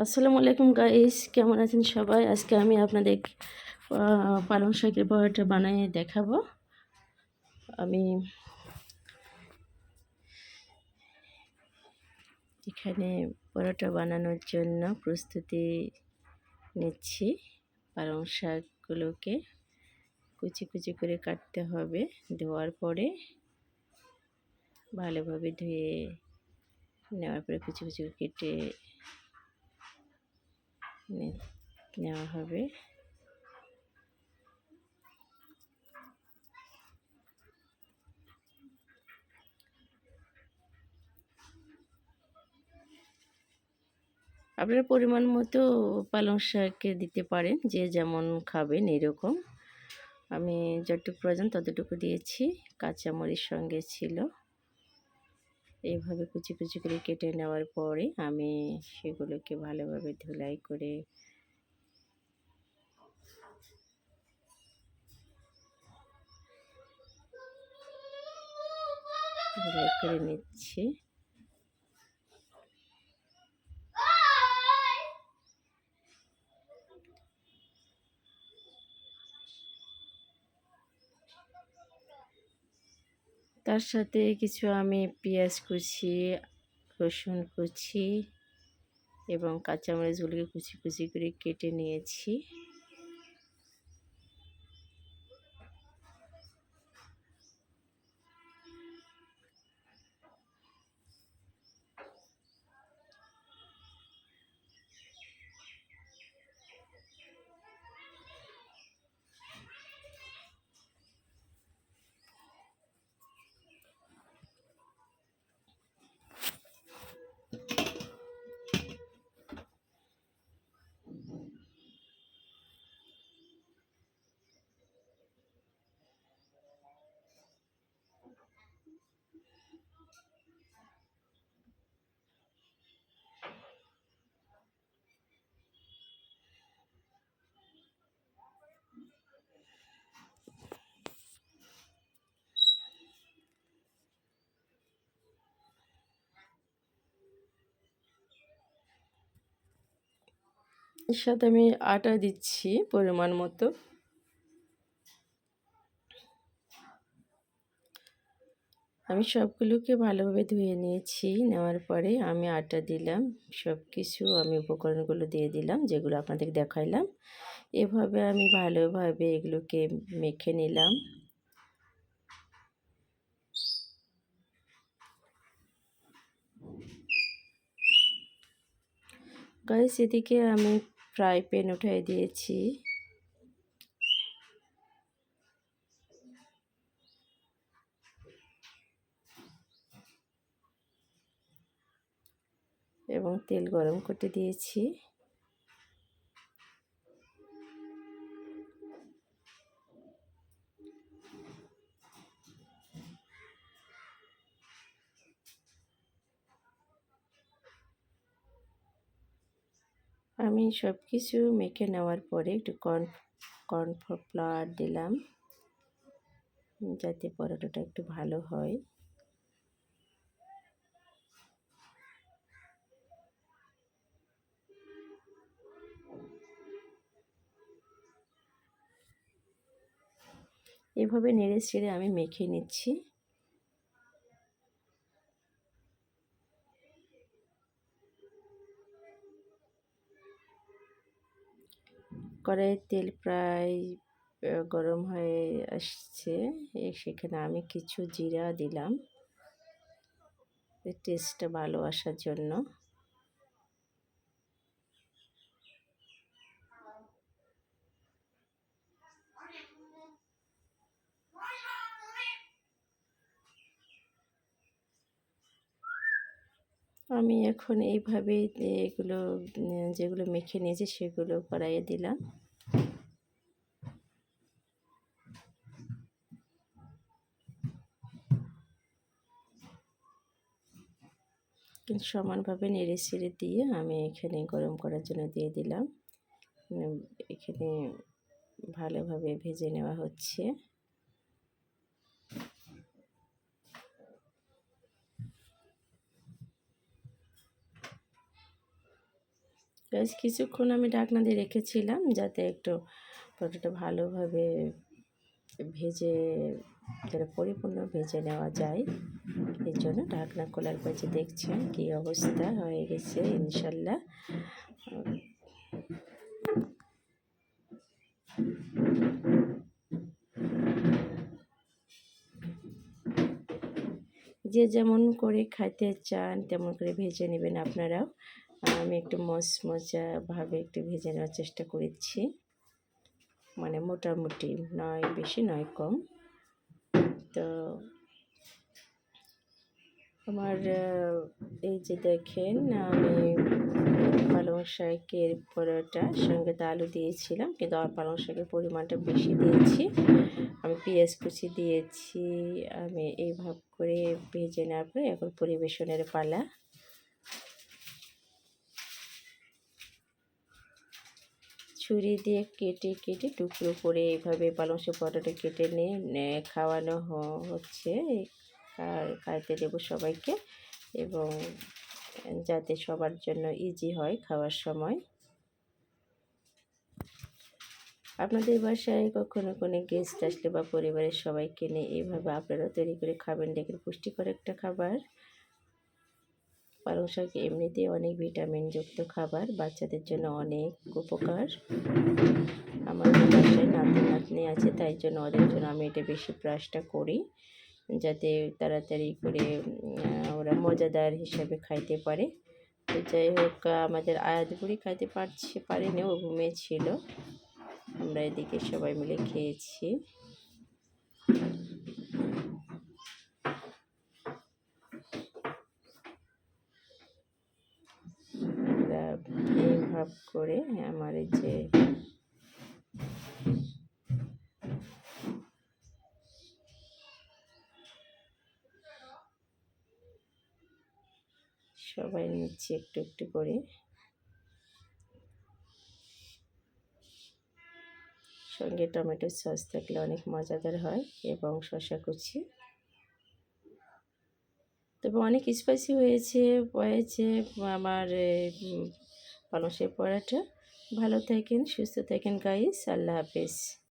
আসসালামু আলাইকুম গাইস, কেমন আছেন সবাই? আজকে আমি আপনাদের পালং শাকের পরোটা বানিয়ে দেখাবো। আমি এখানে পরোটা বানানোর জন্য প্রস্তুতি নিচ্ছি। পালং শাকগুলোকে কুচি কুচি করে কাটতে হবে। ধোয়ার পরে ভালোভাবে ধুয়ে নেওয়ার পরে কুচি কুচি কেটে নেওয়া হবে। আপনারা পরিমাণ মতো পালং শাক দিতে পারেন, যে যেমন খাবেন এরকম। আমি যতটুকু প্রয়োজন ততটুকু দিয়েছি। কাঁচামরিচ সঙ্গে ছিল। এইভাবে কুচি কুচি করে কেটে নেওয়ার পরে আমি সেগুলোকে ভালোভাবে ধুলাই করে নিচ্ছি। তার সাথে কিছু আমি পেঁয়াজ কুচি, রসুন কুচি এবং কাঁচামরিচগুলোকে কুচি কুচি করে কেটে নিয়েছি। এর সাথে আমি আটা দিচ্ছি পরিমাণ মতো। আমি সবগুলোকে ভালোভাবে ধুয়ে নিয়েছি। নেওয়ার পরে আমি আটা দিলাম, সব কিছু আমি উপকরণগুলো দিয়ে দিলাম যেগুলো আপনাদের দেখাইলাম। এভাবে আমি ভালোভাবে এগুলোকে মেখে নিলাম। গাইস, এদিকে আমি ফ্রাই প্যান উঠিয়ে দিয়েছি। এবং তেল গরম করতে দিয়েছি। আমি সব কিছু মেখে নেওয়ার পরে একটু কর্নফ্লাওয়ার দিলাম, যাতে পরোটাটা একটু ভালো হয়। এভাবে নেড়ে ছেড়ে আমি মেখে নিচ্ছি। কড়াইয়ের তেল প্রায় গরম হয়ে আসছে। সেখানে আমি কিছু জিরা দিলাম টেস্টটা ভালো আসার জন্য। আমি এখন এইভাবে এগুলো যেগুলো মেখে নিয়েছি সেগুলো কড়াইয়ে দিলাম। কিন্তু সমানভাবে নেড়ে ছেড়ে দিয়ে আমি এখানে গরম করার জন্য দিয়ে দিলাম। এখানে ভালোভাবে ভেজে নেওয়া হচ্ছে। বেশ কিছুক্ষণ আমি ঢাকনা দিয়ে রেখেছিলাম যাতে একটু পরোটাটা ভালোভাবে ভেজে যাতে পরিপূর্ণ ভেজে নেওয়া যায়। এই জন্য ঢাকনা খোলার পর যে দেখছেন কী অবস্থা হয়ে গেছে ইনশাল্লাহ। যে যেমন করে খাইতে চান তেমন করে ভেজে নেবেন আপনারাও। আমি একটু মচমচাভাবে একটু ভেজে নেওয়ার চেষ্টা করেছি, মানে মোটামুটি নয় বেশি নয় কম। তো আমার এই যে দেখেন আমি পালং শাকের পরোটার সঙ্গে তো আলু দিয়েছিলাম, কিন্তু আমার পালং শাকের পরিমাণটা বেশি দিয়েছি। আমি পেঁয়াজ কুচি দিয়েছি। আমি এইভাবে করে ভেজে নেওয়ার পরে এখন পরিবেশনের পালা। ছুরি দিয়ে কেটে কেটে টুকরো করে এইভাবে পালং শাক পরোটা কেটে নিয়ে খাওয়ানো হচ্ছে। আর খাইতে দেবো সবাইকে, এবং যাতে সবার জন্য ইজি হয় খাওয়ার সময়। আপনাদের বাসায় কখনো কোনো গেস্ট আসলে বা পরিবারের সবাইকে নিয়ে এইভাবে আপনারা তৈরি করে খাবেন, দেখেন পুষ্টিকর একটা খাবার। পালং শাক এমনিতেই অনেক ভিটামিনযুক্ত খাবার, বাচ্চাদের জন্য অনেক উপকার। আমার বাসায় নাতি নাতনি আছে, তাই জন্য ওদের জন্য আমি এটা বেশি প্রয়াসটা করি যাতে তাড়াতাড়ি করে ওরা মজাদার হিসাবে খাইতে পারে। তো যাই হোক, আমাদের আয়াত বুড়ি খাইতে পারেনি, ও ঘুমিয়েছিল। আমরা এদিকে সবাই মিলে খেয়েছি। এইভাবে করে আমার এই যে সবাই নিচ্ছি একটু একটু করে। সঙ্গে টমেটো সস থাকলে অনেক মজাদার হয়, এবং শসা কুচি। তবে অনেক স্পাইসি হয়েছে আমার পালং শাক পরোটা। ভালো থাকেন, সুস্থ থাকেন গাইস। আল্লাহ হাফেজ।